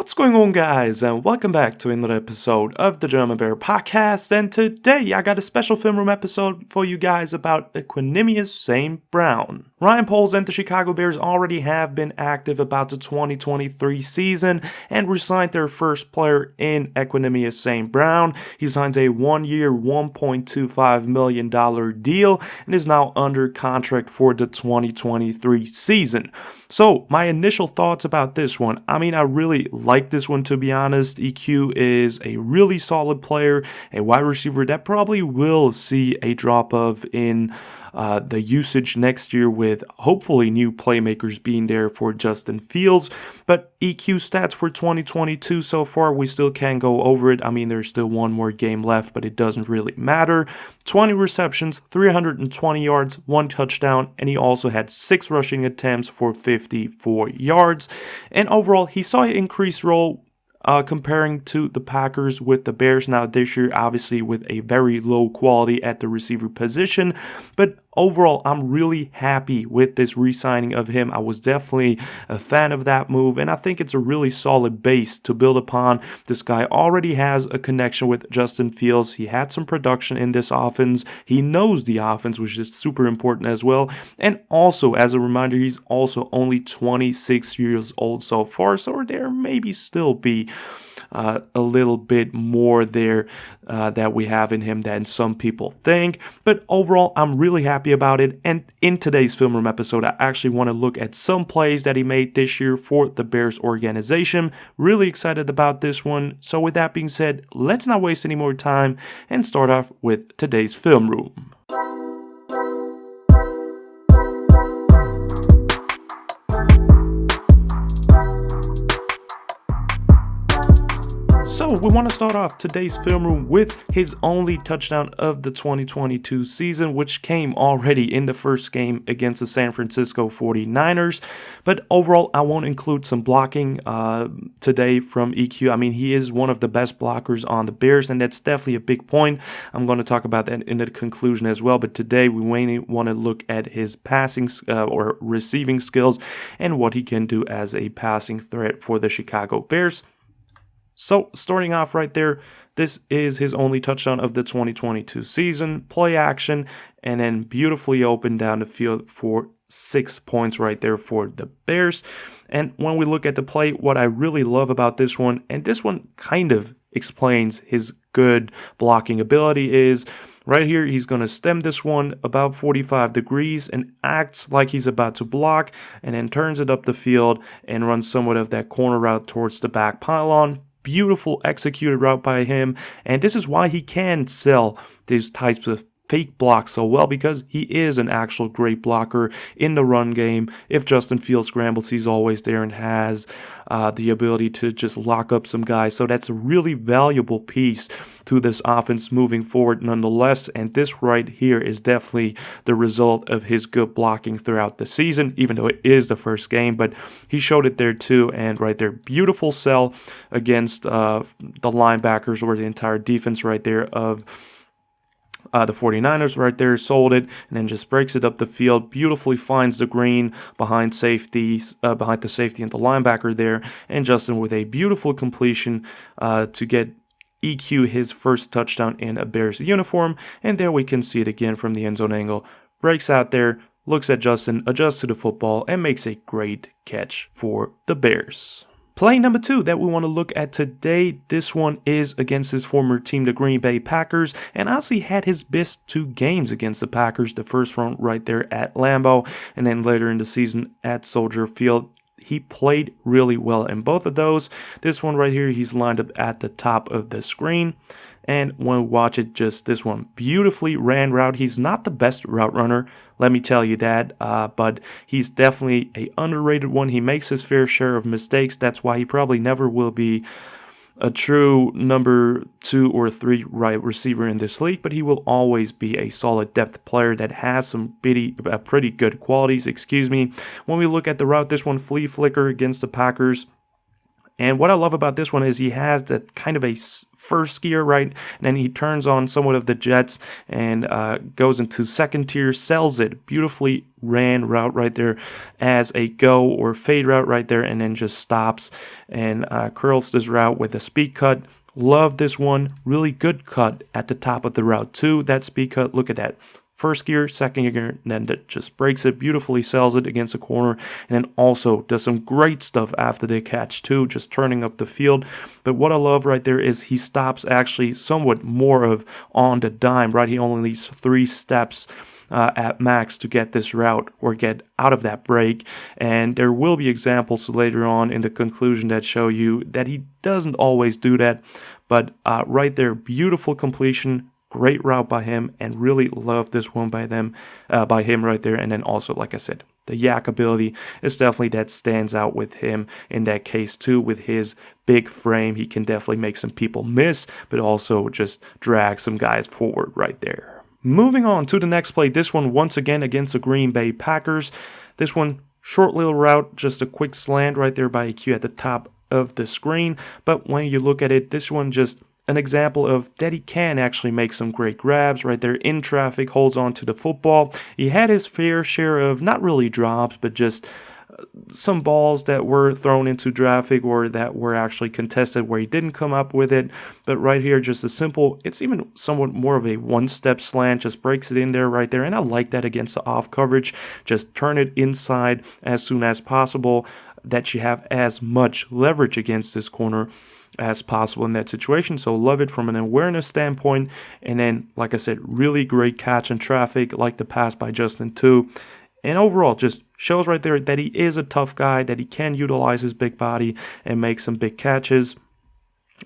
What's going on, guys, and welcome back to another episode of the German Bear Podcast. And today I got a special film room episode for you guys about Equanimeous St. Brown. Ryan Poles and the Chicago Bears already have been active about the 2023 season and re-signed their first player in Equanimeous St. Brown. He signs a one-year, $1.25 million deal and is now under contract for the 2023 season. So, my initial thoughts about this one, I really like this one, to be honest. EQ is a really solid player, a wide receiver that probably will see a drop of in the usage next year, with hopefully new playmakers being there for Justin Fields. But EQ stats for 2022 so far, we still can't go over it. There's still one more game left, but it doesn't really matter. 20 receptions, 320 yards, 1 touchdown, and he also had 6 rushing attempts for 54 yards. And overall, he saw an increased role comparing to the Packers with the Bears. Now this year, obviously with a very low quality at the receiver position, but overall, I'm really happy with this re-signing of him. I was definitely a fan of that move, and I think it's a really solid base to build upon. This guy already has a connection with Justin Fields. He had some production in this offense. He knows the offense, which is super important as well. And also, as a reminder, he's also only 26 years old so far, so there maybe still be a little bit more there that we have in him than some people think. But overall, I'm really happy about it. And in today's film room episode, I actually want to look at some plays that he made this year for the Bears organization. Really excited about this one. So with that being said, let's not waste any more time and start off with today's film room. So we want to start off today's film room with his only touchdown of the 2022 season, which came already in the first game against the San Francisco 49ers. But overall, I won't include some blocking today from EQ. He is one of the best blockers on the Bears, and that's definitely a big point. I'm going to talk about that in the conclusion as well. But today we mainly want to look at his passing or receiving skills and what he can do as a passing threat for the Chicago Bears. So, starting off right there, this is his only touchdown of the 2022 season. Play action, and then beautifully open down the field for 6 points right there for the Bears. And when we look at the play, what I really love about this one, and this one kind of explains his good blocking ability, is right here, he's going to stem this one about 45 degrees and acts like he's about to block, and then turns it up the field and runs somewhat of that corner route towards the back pylon. Beautiful executed route by him, and this is why he can sell these types of fake blocks so well, because he is an actual great blocker in the run game. If Justin Fields scrambles, he's always there and has the ability to just lock up some guys. So that's a really valuable piece to this offense moving forward nonetheless. And this right here is definitely the result of his good blocking throughout the season, even though it is the first game, but he showed it there too. And right there, beautiful sell against the linebackers, or the entire defense right there of the 49ers right there, sold it, and then just breaks it up the field, beautifully finds the green behind the safety and the linebacker there, and Justin with a beautiful completion to get EQ his first touchdown in a Bears uniform. And there we can see it again from the end zone angle. Breaks out there, looks at Justin, adjusts to the football, and makes a great catch for the Bears. Play number 2 that we want to look at today, this one is against his former team, the Green Bay Packers, and honestly had his best 2 games against the Packers. The first one right there at Lambeau, and then later in the season at Soldier Field. He played really well in both of those. This one right here, he's lined up at the top of the screen. And when we watch it, just this one beautifully ran route. He's not the best route runner, let me tell you that, but he's definitely an underrated one. He makes his fair share of mistakes. That's why he probably never will be a true number 2 or 3 right receiver in this league, but he will always be a solid depth player that has some pretty good qualities. When we look at the route, this one flea flicker against the Packers. And what I love about this one is he has that kind of a first gear, right? And then he turns on somewhat of the jets and goes into second tier, sells it. Beautifully ran route right there as a go or fade route right there, and then just stops and curls this route with a speed cut. Love this one. Really good cut at the top of the route too. That speed cut, look at that. First gear, second gear, and then it just breaks it, beautifully sells it against a corner, and then also does some great stuff after the catch too, just turning up the field. But what I love right there is he stops actually somewhat more of on the dime, right? He only needs 3 steps at max to get this route or get out of that break. And there will be examples later on in the conclusion that show you that he doesn't always do that. But right there, beautiful completion. Great route by him, and really love this one by him right there. And then also, like I said, the yak ability is definitely that stands out with him in that case too. With his big frame, he can definitely make some people miss, but also just drag some guys forward right there. Moving on to the next play, this one once again against the Green Bay Packers. This one, short little route, just a quick slant right there by EQ at the top of the screen. But when you look at it, this one just an example of that he can actually make some great grabs right there in traffic, holds on to the football. He had his fair share of not really drops, but just some balls that were thrown into traffic or that were actually contested where he didn't come up with it. But right here, just a simple, it's even somewhat more of a one-step slant, just breaks it in there right there. And I like that against the off coverage. Just turn it inside as soon as possible, that you have as much leverage against this corner as possible in that situation. So love it from an awareness standpoint. And then, like I said, really great catch in traffic, like the pass by Justin too. And overall, just shows right there that he is a tough guy, that he can utilize his big body and make some big catches.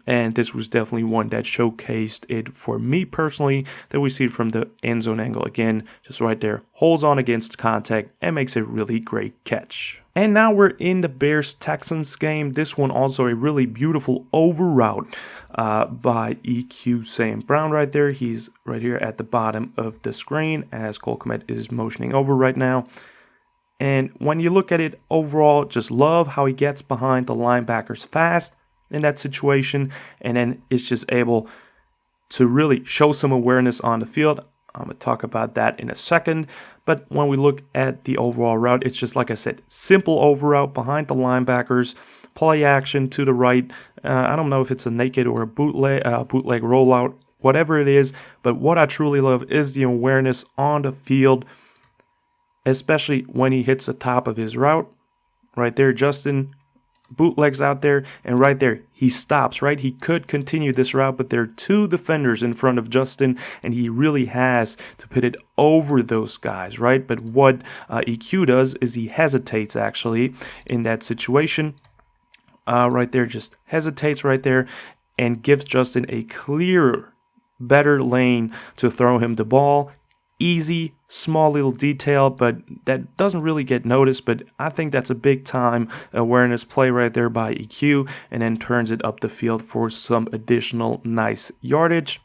And this was definitely one that showcased it for me personally, that we see it from the end zone angle again, just right there, holds on against contact and makes a really great catch. And now we're in the Bears-Texans game. This one also a really beautiful over route by EQ St. Brown right there. He's right here at the bottom of the screen as Cole Kmet is motioning over right now. And when you look at it overall, just love how he gets behind the linebackers fast in that situation, and then it's just able to really show some awareness on the field. I'm going to talk about that in a second. But when we look at the overall route, it's just, like I said, simple over route behind the linebackers, play action to the right. I don't know if it's a naked or a bootleg rollout, whatever it is. But what I truly love is the awareness on the field, especially when he hits the top of his route. Right there, Justin bootlegs out there, and right there he stops, right? He could continue this route, but there are 2 defenders in front of Justin, and he really has to put it over those guys, right? But what EQ does is he hesitates actually in that situation. Right there, just hesitates right there and gives Justin a clearer, better lane to throw him the ball. Easy, small little detail, but that doesn't really get noticed. But I think that's a big time awareness play right there by EQ, and then turns it up the field for some additional nice yardage.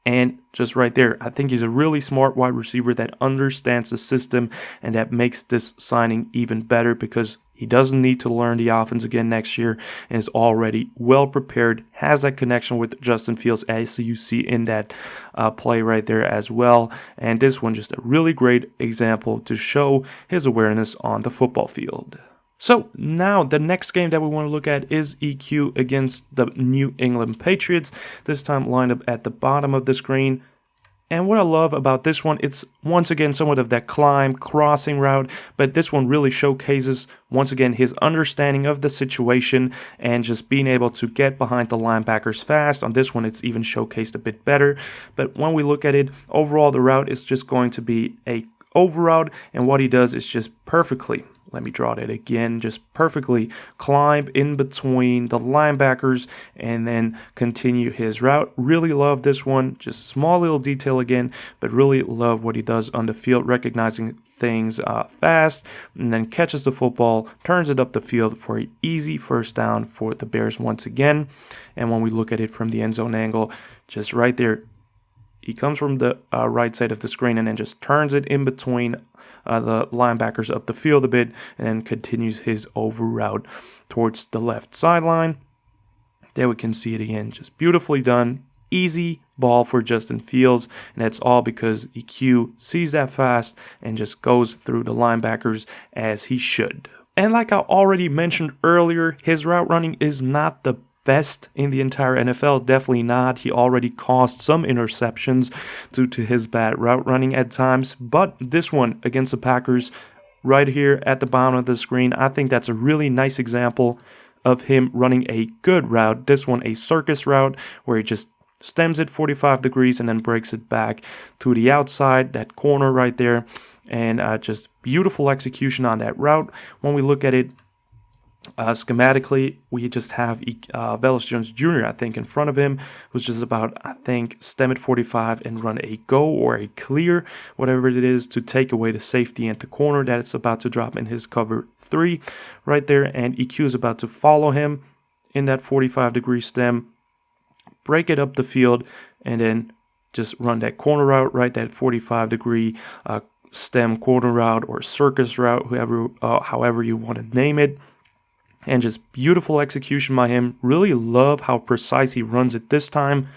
And just right there, I think he's a really smart wide receiver that understands the system, and that makes this signing even better because he doesn't need to learn the offense again next year and is already well prepared, has that connection with Justin Fields, as you see in that play right there as well. And this one, just a really great example to show his awareness on the football field. So now the next game that we want to look at is EQ against the New England Patriots, this time lined up at the bottom of the screen. And what I love about this one, it's once again somewhat of that climb, crossing route, but this one really showcases, once again, his understanding of the situation and just being able to get behind the linebackers fast. On this one, it's even showcased a bit better. But when we look at it, overall, the route is just going to be a over route, and what he does is just perfectly, let me draw that again, just perfectly climb in between the linebackers and then continue his route. Really love this one, just small little detail again, but really love what he does on the field, recognizing things fast, and then catches the football, turns it up the field for an easy first down for the Bears once again. And when we look at it from the end zone angle, just right there, he comes from the right side of the screen and then just turns it in between the linebackers up the field a bit, and then continues his over route towards the left sideline. There we can see it again, just beautifully done. Easy ball for Justin Fields, and that's all because EQ sees that fast and just goes through the linebackers as he should. And like I already mentioned earlier, his route running is not the best in the entire NFL, definitely not. He already caused some interceptions due to his bad route running at times, but this one against the Packers right here at the bottom of the screen, I think that's a really nice example of him running a good route. This one a circus route where he just stems it 45 degrees and then breaks it back to the outside, that corner right there, and just beautiful execution on that route. When we look at it schematically, we just have Velus Jones Jr., I think, in front of him, who's just about, I think, stem at 45 and run a go or a clear, whatever it is, to take away the safety and the corner that it's about to drop in his cover 3 right there. And EQ is about to follow him in that 45-degree stem, break it up the field, and then just run that corner route, right, that 45-degree stem corner route or circus route, however you want to name it. And just beautiful execution by him. Really love how precise he runs it this time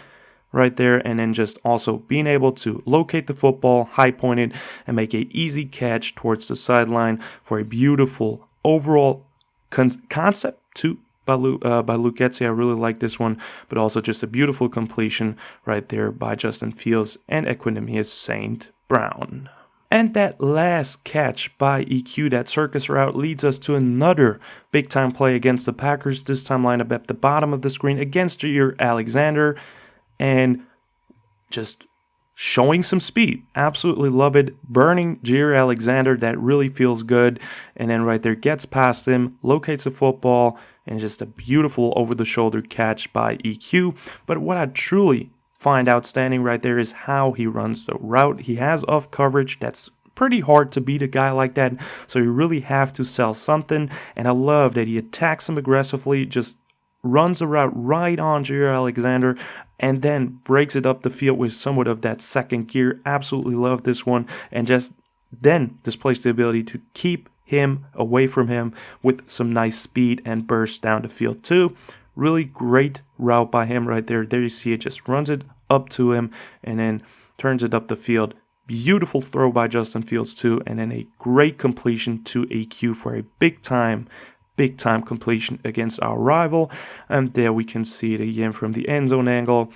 right there. And then just also being able to locate the football, high point it, and make an easy catch towards the sideline for a beautiful overall concept by Luke Getsy. I really like this one, but also just a beautiful completion right there by Justin Fields and Equanimeous St. Brown. And that last catch by EQ, that circus route, leads us to another big-time play against the Packers, this time lined up at the bottom of the screen against Jair Alexander, and just showing some speed. Absolutely love it. Burning Jair Alexander, that really feels good. And then right there, gets past him, locates the football, and just a beautiful over-the-shoulder catch by EQ. But what I truly find outstanding right there is how he runs the route. He has off coverage. That's pretty hard to beat a guy like that, so you really have to sell something. And I love that he attacks him aggressively, just runs the route right on Jair Alexander, and then breaks it up the field with somewhat of that second gear. Absolutely love this one, and just then displays the ability to keep him away from him with some nice speed and burst down the field too. Really great route by him right there. There you see it, just runs it up to him and then turns it up the field. Beautiful throw by Justin Fields too, and then a great completion to EQ for a big time completion against our rival. And there we can see it again from the end zone angle.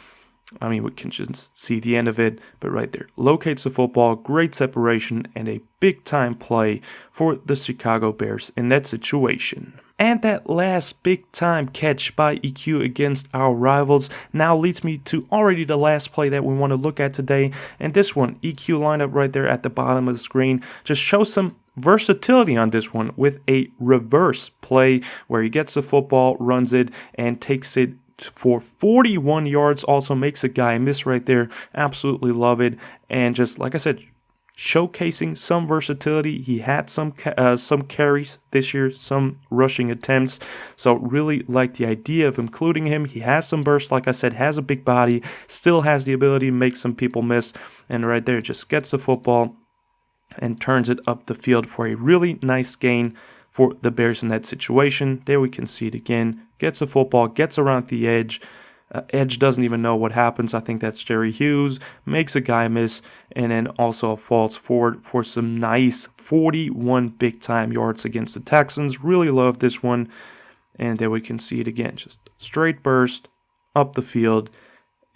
I mean, we can just see the end of it, but right there, locates the football, great separation, and a big time play for the Chicago Bears in that situation. And that last big time catch by EQ against our rivals now leads me to already the last play that we want to look at today. And this one, EQ lineup right there at the bottom of the screen, just shows some versatility on this one with a reverse play where he gets the football, runs it, and takes it for 41 yards. Also makes a guy miss right there. Absolutely love it. And just like I said, showcasing some versatility. He had some carries this year, some rushing attempts. So really like the idea of including him. He has some burst, like I said, has a big body, still has the ability to make some people miss. And right there, just gets the football and turns it up the field for a really nice gain for the Bears in that situation. There we can see it again. Gets the football, gets around the edge. Edge doesn't even know what happens. I think that's Jerry Hughes. Makes a guy miss, and then also falls forward for some nice 41 big-time yards against the Texans. Really love this one. And there we can see it again. Just straight burst up the field,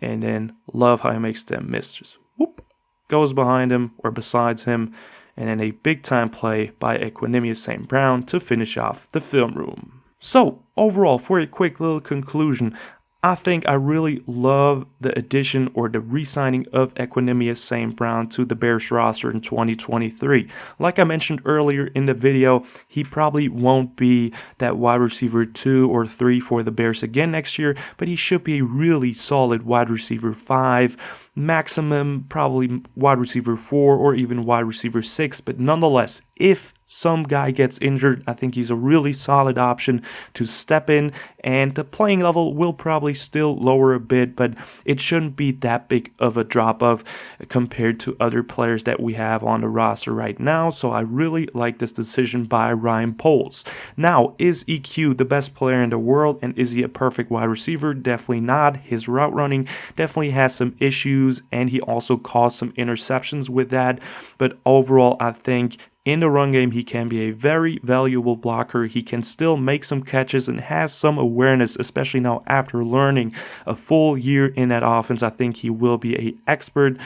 and then love how he makes them miss. Just whoop, goes behind him or besides him, and then a big-time play by Equanimeous St. Brown to finish off the film room. So, overall, for a quick little conclusion, I think I really love the addition or the re-signing of Equanimeous St. Brown to the Bears roster in 2023. Like I mentioned earlier in the video, he probably won't be that wide receiver 2 or 3 for the Bears again next year, but he should be a really solid wide receiver 5, maximum probably wide receiver 4 or even wide receiver 6. But nonetheless, if some guy gets injured, I think he's a really solid option to step in, and the playing level will probably still lower a bit, but it shouldn't be that big of a drop-off compared to other players that we have on the roster right now. So I really like this decision by Ryan Poles. Now, is EQ the best player in the world, and is he a perfect wide receiver? Definitely not. His route running definitely has some issues, and he also caused some interceptions with that. But overall, I think in the run game, he can be a very valuable blocker. He can still make some catches and has some awareness, especially now after learning a full year in that offense. I think he will be an expert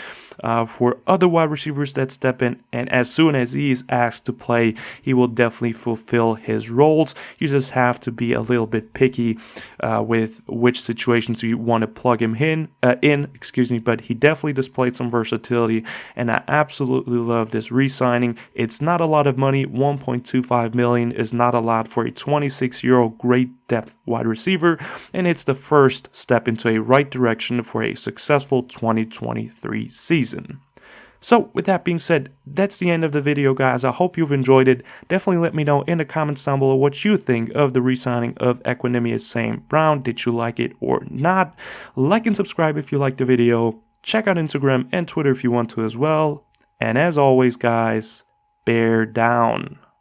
for other wide receivers that step in. And as soon as he is asked to play, he will definitely fulfill his roles. You just have to be a little bit picky with which situations you want to plug him in. But he definitely displayed some versatility, and I absolutely love this re-signing. It's not a lot of money. 1.25 million is not a lot for a 26-year-old great depth wide receiver, and it's the first step into a right direction for a successful 2023 season. So with that being said, that's the end of the video, guys. I hope you've enjoyed it. Definitely let me know in the comments down below what you think of the re-signing of Equanimeous St. Brown. Did you like it or not? Like and subscribe if you liked the video. Check out Instagram and Twitter if you want to as well. And as always, guys, bear down.